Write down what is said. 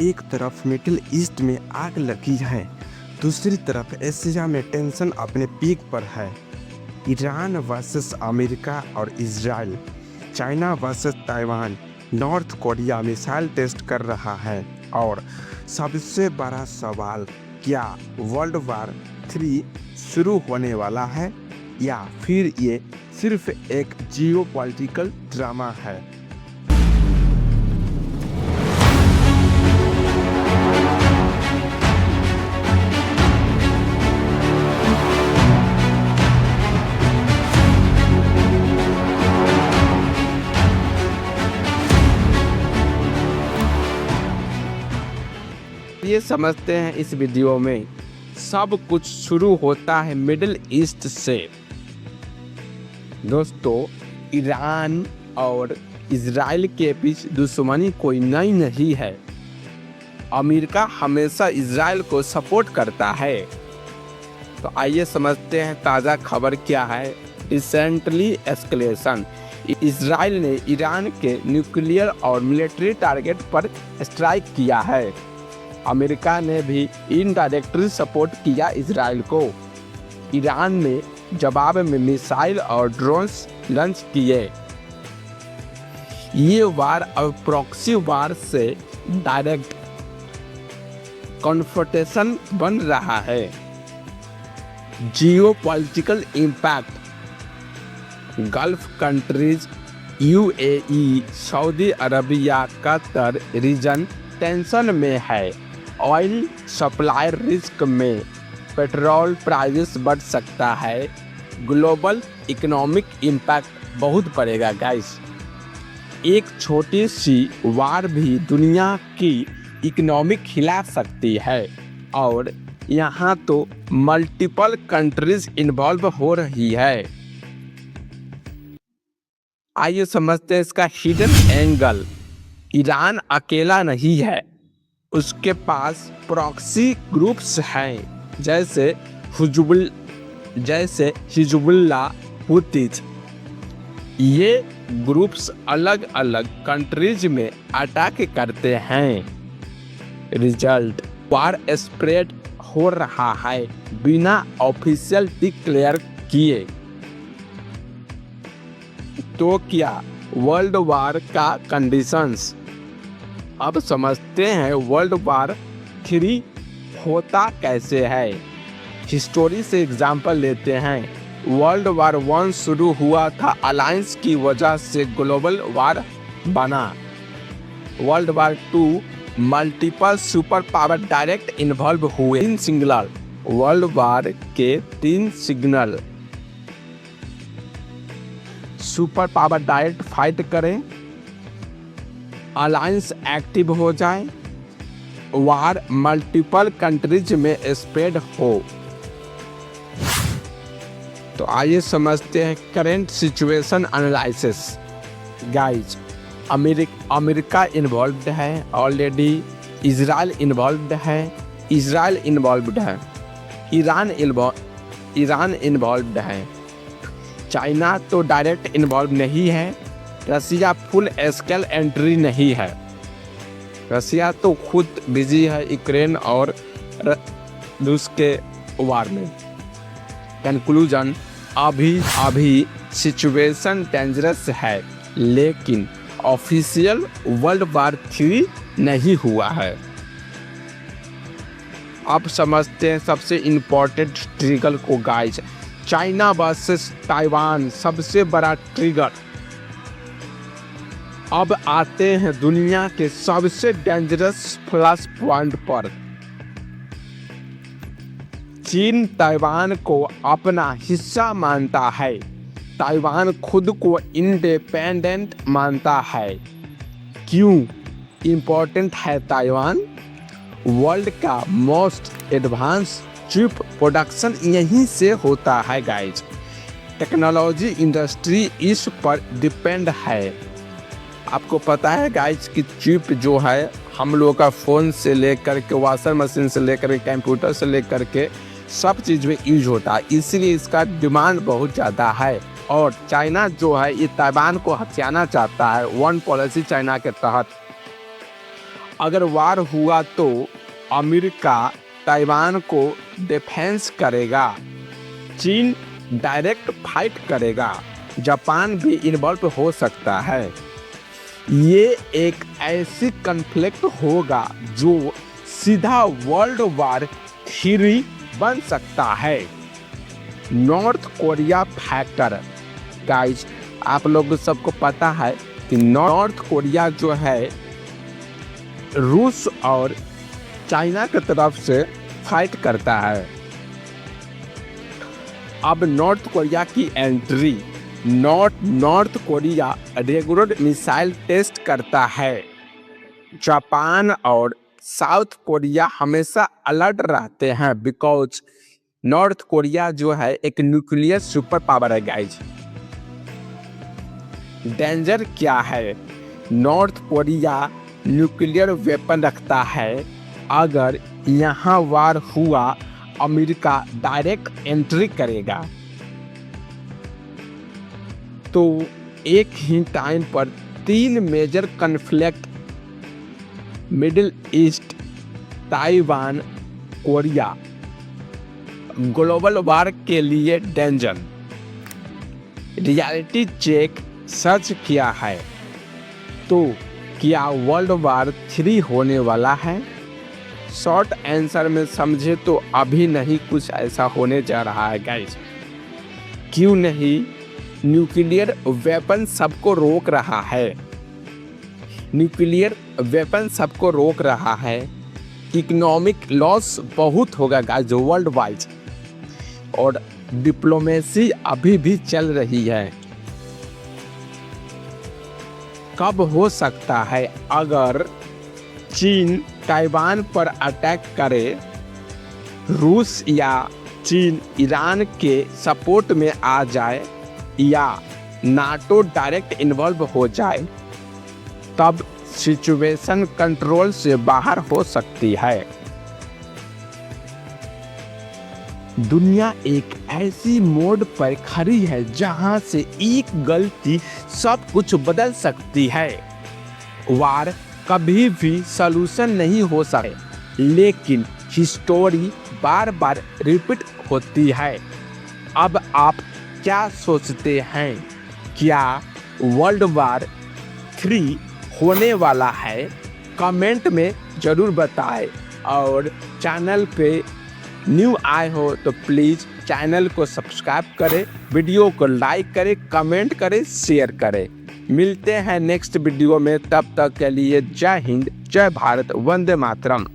एक तरफ middle east में आग लगी है, दूसरी तरफ एशिया में टेंशन अपने पीक पर है। ईरान वर्सेस अमेरिका और Israel, China versus Taiwan, North Korea missile test कर रहा है और सबसे बड़ा सवाल, क्या वर्ल्ड वार 3 शुरू होने वाला है या फिर ये सिर्फ एक जियोपॉलिटिकल ड्रामा है। ये समझते हैं इस वीडियो में सब कुछ शुरू होता है मिडिल ईस्ट से। दोस्तों, ईरान और इजराइल के बीच दुश्मनी कोई नई नहीं है। अमेरिका हमेशा इजराइल को सपोर्ट करता है। तो आइए समझते हैं ताज़ा खबर क्या है। रिसेंटली एस्केलेशन, इजराइल ने ईरान के न्यूक्लियर और मिलिट्री टारगेट पर स्ट्राइक किया है। अमेरिका ने भी इनडायरेक्टली सपोर्ट किया इजराइल को। ईरान ने जवाब में मिसाइल और ड्रोन्स लॉन्च किए। ये वार अब प्रॉक्सी वार से डायरेक्ट कॉन्फ्रंटेशन बन रहा है। Geopolitical impact, Gulf countries, UAE, Saudi Arabia, Qatar region tension में है। ऑयल सप्लाई रिस्क में, पेट्रोल प्राइस बढ़ सकता है। ग्लोबल इकोनॉमिक इम्पैक्ट बहुत पड़ेगा गाइस। एक छोटी सी वार भी दुनिया की इकोनॉमिक हिला सकती है और यहाँ तो मल्टीपल कंट्रीज इन्वॉल्व हो रही है। आइए समझते हैं इसका हिडन एंगल। ईरान अकेला नहीं है, उसके पास प्रॉक्सी ग्रुप्स हैं जैसे हिजबुल्लाह, हुतीज। ये ग्रुप्स अलग अलग कंट्रीज में अटैक करते हैं। रिजल्ट, वार स्प्रेड हो रहा है बिना ऑफिशियल डिक्लेयर किए। तो क्या वर्ल्ड वार का कंडीशंस। अब समझते हैं वर्ल्ड वार 3 होता कैसे है। हिस्टोरी से एग्जाम्पल लेते हैं। वर्ल्ड वार 1 शुरू हुआ था, अलायंस की वजह से ग्लोबल वार बना। World war 2, multiple super power direct involve हुए। 3 सिग्नल, वर्ल्ड वार के 3 signal. Super power direct fight करें, अलायंस एक्टिव हो जाए, वार मल्टीपल कंट्रीज में स्प्रेड हो। तो आइए समझते हैं current situation analysis. Guys, America involved है ऑलरेडी, इजराइल इन्वॉल्व्ड है, ईरान इन्वॉल्व्ड है। चाइना तो डायरेक्ट इन्वॉल्व नहीं है। रसिया फुल स्केल एंट्री नहीं है। रसिया तो खुद बिजी है यूक्रेन और रूस के वार में। कंक्लूजन, अभी सिचुएशन डेंजरस है, लेकिन ऑफिशियल वर्ल्ड वार 3 नहीं हुआ है। अब समझते हैं सबसे इम्पोर्टेंट ट्रिगर को गाइस। चाइना वर्सेस ताइवान सबसे बड़ा ट्रिगर। अब आते हैं दुनिया के सबसे डेंजरस फ्लैश पॉइंट पर। चीन ताइवान को अपना हिस्सा मानता है। ताइवान खुद को इंडिपेंडेंट मानता है। क्यों इम्पोर्टेंट है ताइवान? वर्ल्ड का मोस्ट एडवांस चिप प्रोडक्शन यहीं से होता है गाइज। टेक्नोलॉजी इंडस्ट्री इस पर डिपेंड है। आपको पता है गाइज कि चिप जो है हम लोगों का फ़ोन से लेकर के वॉशर मशीन से लेकर के कंप्यूटर से लेकर के सब चीज़ में यूज होता है, इसीलिए इसका डिमांड बहुत ज़्यादा है। और चाइना जो है ये ताइवान को हथियाना चाहता है वन पॉलिसी चाइना के तहत। अगर वार हुआ तो अमेरिका ताइवान को डिफेंस करेगा, चीन डायरेक्ट फाइट करेगा, जापान भी इन्वॉल्व हो सकता है। ये एक ऐसी कन्फ्लिक्ट होगा जो सीधा वर्ल्ड वार 3 बन सकता है। North Korea factor. गाइस, आप लोग सबको पता है कि नॉर्थ कोरिया जो है रूस और चाइना की तरफ से फाइट करता है। अब नॉर्थ कोरिया की entry. North Korea regular missile test करता है। जापान और साउथ कोरिया हमेशा अलर्ट रहते हैं बिकॉज नॉर्थ कोरिया जो है एक न्यूक्लियर सुपर पावर है गाइज। डेंजर क्या है? नॉर्थ कोरिया न्यूक्लियर वेपन रखता है। अगर यहाँ वार हुआ अमेरिका डायरेक्ट एंट्री करेगा। तो एक ही टाइम पर 3 major conflict, Middle East, Taiwan, Korea, global war के लिए डेंजर। रियलिटी चेक सर्च किया है तो क्या वर्ल्ड वार 3 होने वाला है? शॉर्ट आंसर में समझे तो अभी नहीं कुछ ऐसा होने जा रहा है गाइस। क्यों नहीं? न्यूक्लियर वेपन सबको रोक रहा है। न्यूक्लियर वेपन सबको रोक रहा है। इकोनॉमिक लॉस बहुत होगा गाइस वर्ल्ड वाइड, और डिप्लोमेसी अभी भी चल रही है। कब हो सकता है? अगर चीन ताइवान पर अटैक करे, रूस या चीन ईरान के सपोर्ट में आ जाए, या नाटो डायरेक्ट इन्वॉल्व हो जाए, तब सिचुएशन कंट्रोल से बाहर हो सकती है। दुनिया एक ऐसी मोड़ पर खड़ी है जहां से एक गलती सब कुछ बदल सकती है। वार कभी भी सलूशन नहीं हो सकता, लेकिन हिस्टोरी बार बार रिपीट होती है। अब आप क्या सोचते हैं? क्या वर्ल्ड वार 3 होने वाला है? कमेंट में ज़रूर बताएं, और चैनल पे न्यू आए हो तो प्लीज़ चैनल को सब्सक्राइब करें, वीडियो को लाइक करें, कमेंट करें, शेयर करें। मिलते हैं नेक्स्ट वीडियो में, तब तक के लिए जय हिंद, जय भारत, वंदे मातरम।